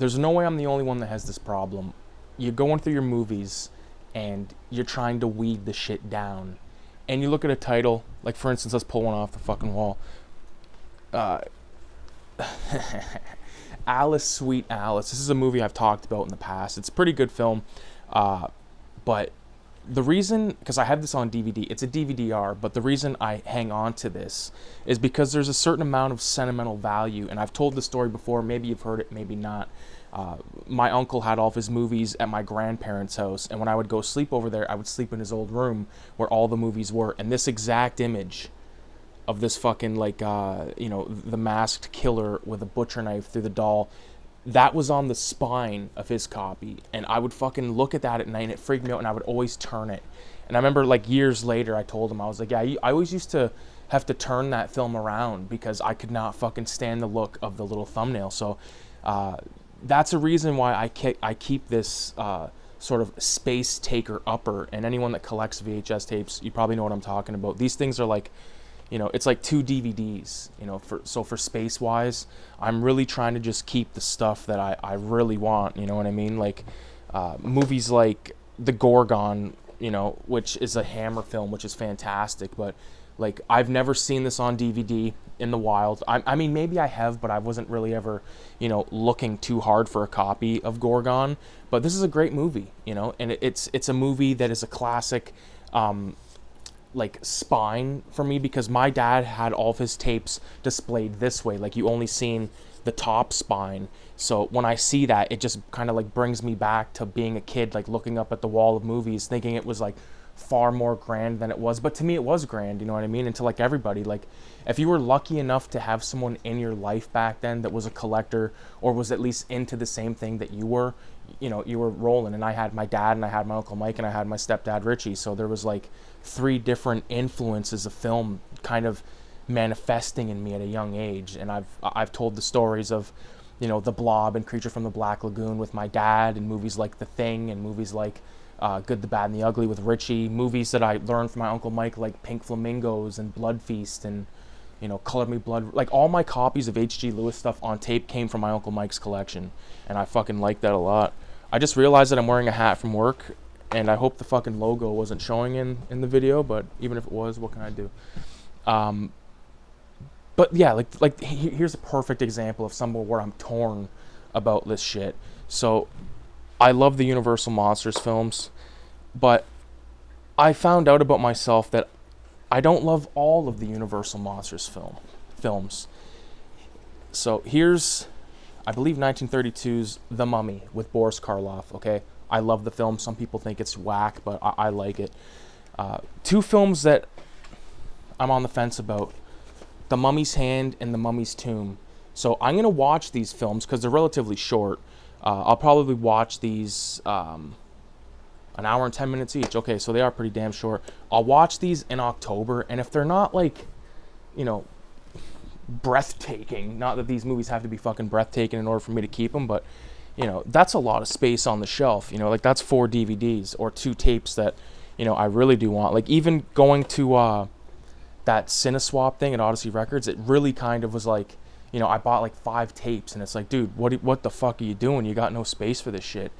there's no way I'm the only one that has this problem. You're going through your movies and you're trying to weed the shit down. And you look at a title, like for instance, let's pull one off the fucking wall. Alice, Sweet Alice. This is a movie I've talked about in the past. It's a pretty good film. But the reason, because I have this on DVD, it's a DVD-R, but the reason I hang on to this is because there's a certain amount of sentimental value, and I've told the story before, maybe you've heard it, maybe not. My uncle had all of his movies at my grandparents' house, and when I would go sleep over there, I would sleep in his old room where all the movies were, and this exact image of this fucking, like, the masked killer with a butcher knife through the doll, that was on the spine of his copy, and I would fucking look at that at night, and it freaked me out, and I would always turn it. And I remember, like, years later, I told him, I was like, yeah, I always used to have to turn that film around because I could not fucking stand the look of the little thumbnail. So that's a reason why I keep this sort of space taker upper, and anyone that collects VHS tapes, you probably know what I'm talking about. These things are like, it's like 2 DVDs, for space wise, I'm really trying to just keep the stuff that I really want, you know what I mean? Like, movies like The Gorgon, which is a Hammer film, which is fantastic, but, like, I've never seen this on DVD in the wild. I mean, maybe I have, but I wasn't really ever, looking too hard for a copy of Gorgon, but this is a great movie, and it's a movie that is a classic, like, spine for me, because my dad had all of his tapes displayed this way, like you only seen the top spine. So when I see that, it just kind of like brings me back to being a kid, like looking up at the wall of movies thinking it was like far more grand than it was. But to me it was grand, you know what I mean? And to like everybody, like if you were lucky enough to have someone in your life back then that was a collector or was at least into the same thing that you were, you were rolling. And I had my dad, and I had my Uncle Mike, and I had my stepdad Richie, so there was like 3 different influences of film kind of manifesting in me at a young age. And I've told the stories of, The Blob and Creature from the Black Lagoon with my dad, and movies like The Thing, and movies like Good, the Bad, and the Ugly with Richie, movies that I learned from my Uncle Mike like Pink Flamingos and Blood Feast and, Color Me Blood. Like all my copies of H.G. Lewis stuff on tape came from my Uncle Mike's collection, and I fucking like that a lot. I just realized that I'm wearing a hat from work, and I hope the fucking logo wasn't showing in the video, but even if it was, what can I do? But yeah, like here's a perfect example of somewhere where I'm torn about this shit. So I love the Universal Monsters films, but I found out about myself that I don't love all of the Universal Monsters films. So here's, I believe, 1932's The Mummy with Boris Karloff, okay? I love the film. Some people think it's whack, but I like it. 2 films that I'm on the fence about: The Mummy's Hand and The Mummy's Tomb. So I'm going to watch these films because they're relatively short. I'll probably watch these an hour and 10 minutes each. Okay, so they are pretty damn short. I'll watch these in October, and if they're not like, breathtaking, not that these movies have to be fucking breathtaking in order for me to keep them, but that's a lot of space on the shelf. Like that's 4 DVDs or 2 tapes that I really do want. Like even going to that Cineswap thing at Odyssey Records, it really kind of was like, I bought like 5 tapes, and it's like, dude, what the fuck are you doing? You got no space for this shit.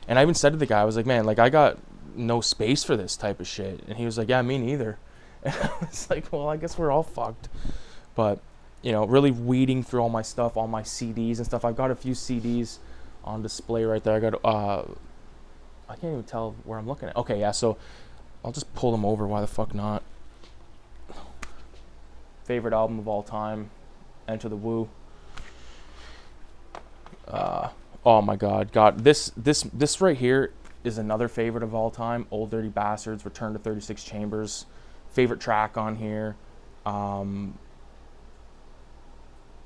And I even said to the guy, I was like, man, like I got no space for this type of shit. And he was like, yeah, me neither. And I was like, well, I guess we're all fucked. But really weeding through all my stuff, all my CDs and stuff. I've got a few CDs on display right there. I got I can't even tell where I'm looking at. Okay, yeah, so I'll just pull them over. Why the fuck not? Favorite album of all time, Enter the Woo. Oh my god, this right here is another favorite of all time. Old Dirty Bastards, Return to 36 Chambers. Favorite track on here,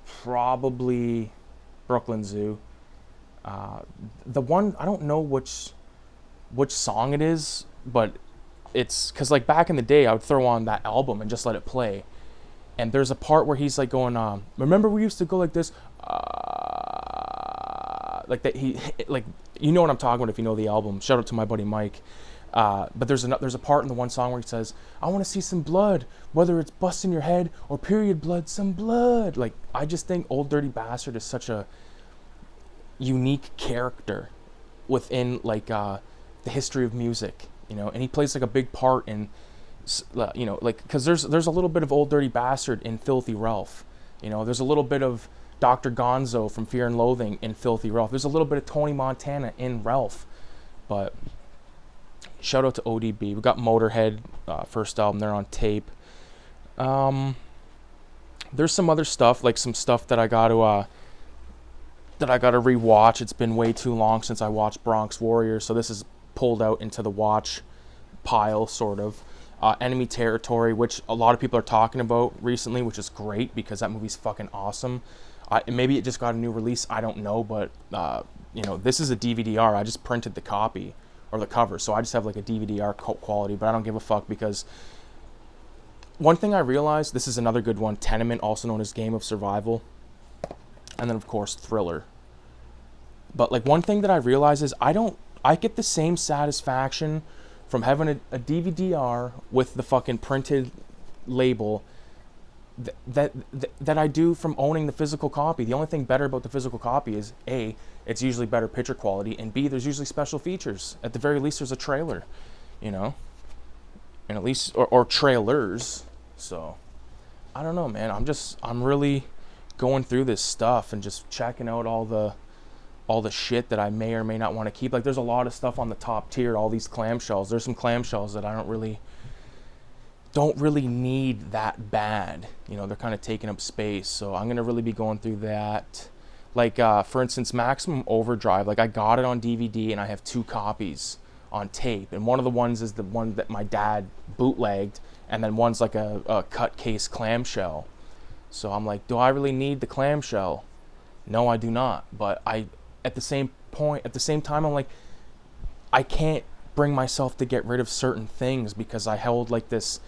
probably Brooklyn Zoo. The one, I don't know which song it is, but it's because like back in the day I would throw on that album and just let it play, and there's a part where he's like going, remember we used to go like this, like that. He like, you know what I'm talking about if you know the album. Shout out to my buddy Mike. But there's a part in the one song where he says, I want to see some blood, whether it's busting your head or period blood, some blood. Like, I just think Old Dirty Bastard is such a unique character within like the history of music, you know, and he plays like a big part in, you know, like, because there's a little bit of Old Dirty Bastard in Filthy Ralph, you know, there's a little bit of Dr. Gonzo from Fear and Loathing in Filthy Ralph, there's a little bit of Tony Montana in Ralph. But shout out to ODB. We got Motorhead, first album, they're on tape. There's some other stuff, like some stuff that I got to rewatch. It's been way too long since I watched Bronx Warriors, so this is pulled out into the watch pile, sort of. Enemy Territory, which a lot of people are talking about recently, which is great because that movie's fucking awesome. Maybe it just got a new release, I don't know, but you know, this is a DVD-R. I just printed the copy or the cover, so I just have like a DVD-R quality, but I don't give a fuck because one thing I realized, this is another good one, Tenement, also known as Game of Survival, and then of course Thriller. But like one thing that I realize is I get the same satisfaction from having a DVD-R with the fucking printed label that I do from owning the physical copy. The only thing better about the physical copy is A, it's usually better picture quality, and B, there's usually special features. At the very least, there's a trailer, you know, and at least or trailers. So I don't know, man. I'm really going through this stuff and just checking out all the shit that I may or may not want to keep. Like there's a lot of stuff on the top tier, all these clamshells. There's some clamshells that I don't really need that bad, you know, they're kind of taking up space, so I'm gonna really be going through that. Like for instance, Maximum Overdrive, like I got it on DVD and I have 2 copies on tape, and one of the ones is the one that my dad bootlegged, and then one's like a cut case clamshell. So I'm like, do I really need the clamshell? No, I do not. But at the same time, I'm like, I can't bring myself to get rid of certain things because I hold like this,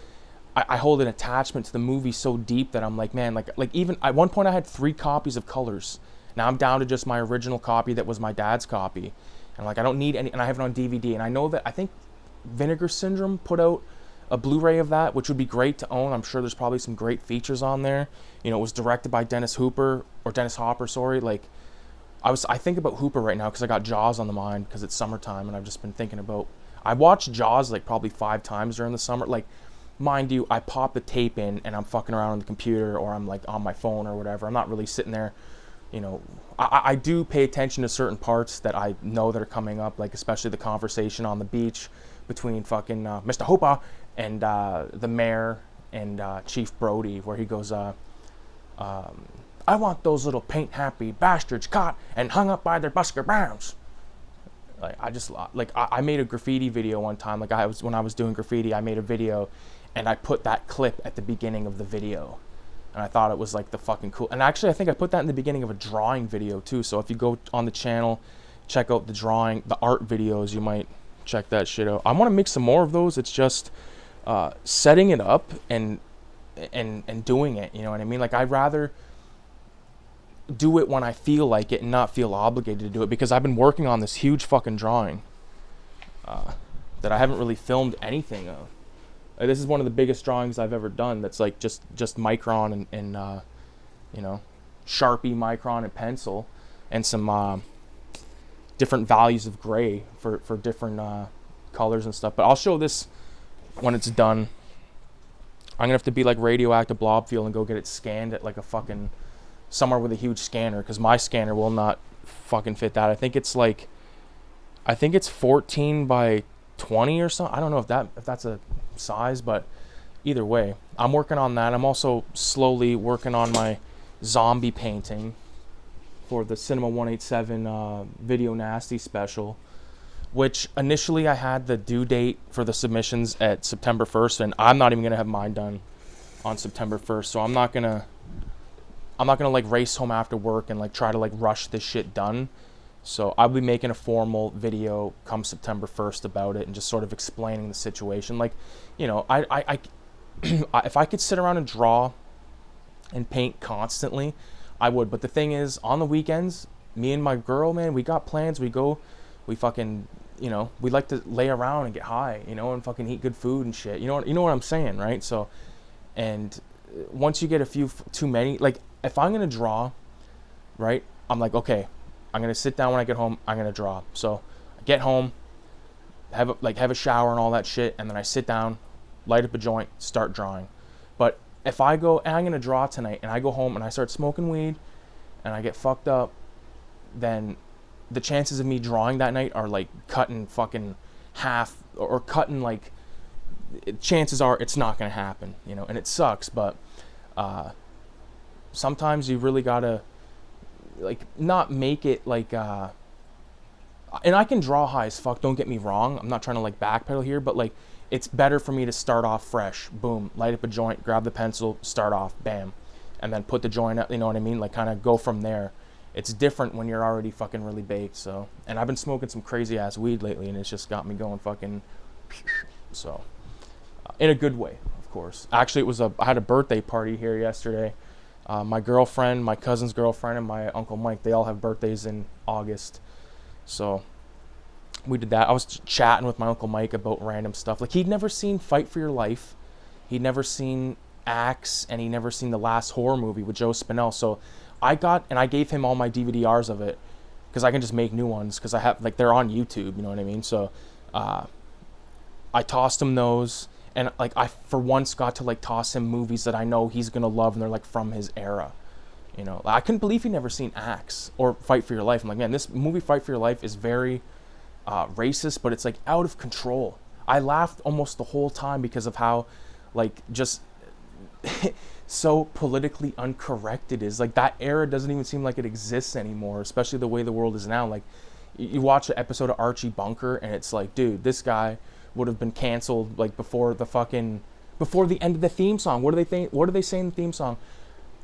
I hold an attachment to the movie so deep that I'm like, man, like even at one point I had 3 copies of Colors. Now I'm down to just my original copy that was my dad's copy, and like I don't need any, and I have it on DVD. And I know that I think Vinegar Syndrome put out a Blu-ray of that, which would be great to own. I'm sure there's probably some great features on there. You know, it was directed by Dennis Hopper. Like I think about Hooper right now because I got Jaws on the mind because it's summertime, and I've just been thinking about. I watched Jaws like probably 5 times during the summer. Like, mind you, I pop the tape in and I'm fucking around on the computer or I'm like on my phone or whatever. I'm not really sitting there, you know. I do pay attention to certain parts that I know that are coming up, like especially the conversation on the beach between fucking Mr. Hooper and the mayor and Chief Brody, where he goes, I want those little paint-happy bastards caught and hung up by their Busker Browns. Like I made a graffiti video one time. Like when I was doing graffiti, I made a video, and I put that clip at the beginning of the video, and I thought it was like the fucking cool. And actually, I think I put that in the beginning of a drawing video too. So if you go on the channel, check out the art videos, you might check that shit out. I want to make some more of those. It's just setting it up and doing it. You know what I mean? Like I'd rather do it when I feel like it and not feel obligated to do it, because I've been working on this huge fucking drawing that I haven't really filmed anything of. This is one of the biggest drawings I've ever done. That's like just Micron and you know, Sharpie, Micron, and pencil, and some different values of gray for different colors and stuff. But I'll show this when it's done. I'm gonna have to be like Radioactive Blobfield and go get it scanned at like a fucking somewhere with a huge scanner, because my scanner will not fucking fit that. I think it's 14 by 20 or something. I don't know if that's a size, but either way, I'm working on that. I'm also slowly working on my zombie painting for the CINEMA187 Video Nasty special, which initially I had the due date for the submissions at September 1st, and I'm not even gonna have mine done on September 1st. So I'm not gonna like race home after work and like try to like rush this shit done. So I'll be making a formal video come September 1st about it and just sort of explaining the situation. Like, you know, I if I could sit around and draw and paint constantly, I would. But the thing is, on the weekends, me and my girl, man, we got plans. We fucking, you know, we like to lay around and get high, you know, and fucking eat good food and shit. You know what I'm saying, right? So, and once you get a few too many, like if I'm gonna draw, right, I'm like, okay, I'm gonna sit down when I get home. I'm gonna draw. So I get home, have a shower and all that shit, and then I sit down, light up a joint, start drawing. But if I go and I'm gonna draw tonight, and I go home and I start smoking weed, and I get fucked up, then the chances of me drawing that night are like cutting fucking half, or cutting like, chances are it's not gonna happen, you know, and it sucks, but sometimes you really gotta like not make it like and I can draw high as fuck, don't get me wrong, I'm not trying to like backpedal here, but like it's better for me to start off fresh, boom, light up a joint, grab the pencil, start off, bam, and then put the joint up, you know what I mean, like kind of go from there. It's different when you're already fucking really baked. So, and I've been smoking some crazy ass weed lately, and it's just got me going fucking, so in a good way, of course. Actually, I had a birthday party here yesterday. My girlfriend, my cousin's girlfriend, and my Uncle Mike, they all have birthdays in August. So we did that. I was chatting with my Uncle Mike about random stuff. Like, he'd never seen Fight for Your Life. He'd never seen Axe, and he'd never seen the last horror movie with Joe Spinell. So I gave him all my DVD-Rs of it, because I can just make new ones, because I have, like, they're on YouTube, you know what I mean? So I tossed him those, and like I for once got to like toss him movies that I know he's gonna love, and they're like from his era, you know. I couldn't believe he'd never seen Axe or Fight for Your Life. I'm like, man, this movie Fight for Your Life is very racist, but it's like out of control. I laughed almost the whole time because of how like just so politically uncorrect it is. Like, that era doesn't even seem like it exists anymore, especially the way the world is now. Like, you watch an episode of Archie Bunker, and it's like, dude, this guy would have been canceled like before the end of the theme song. What do they say in the theme song?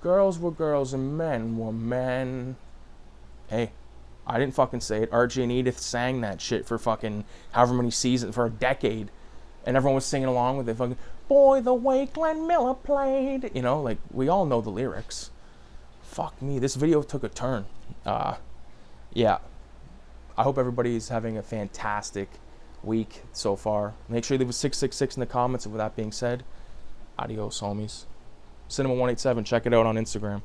Girls were girls and men were men. Hey, I didn't fucking say it. Archie and Edith sang that shit for fucking however many seasons, for a decade, and everyone was singing along with it. Fucking, boy, the way Glenn Miller played. You know, like, we all know the lyrics. Fuck me, this video took a turn. Yeah. I hope everybody's having a fantastic week so far. Make sure you leave a 666 in the comments. And with that being said, adios, homies. CINEMA187, check it out on Instagram.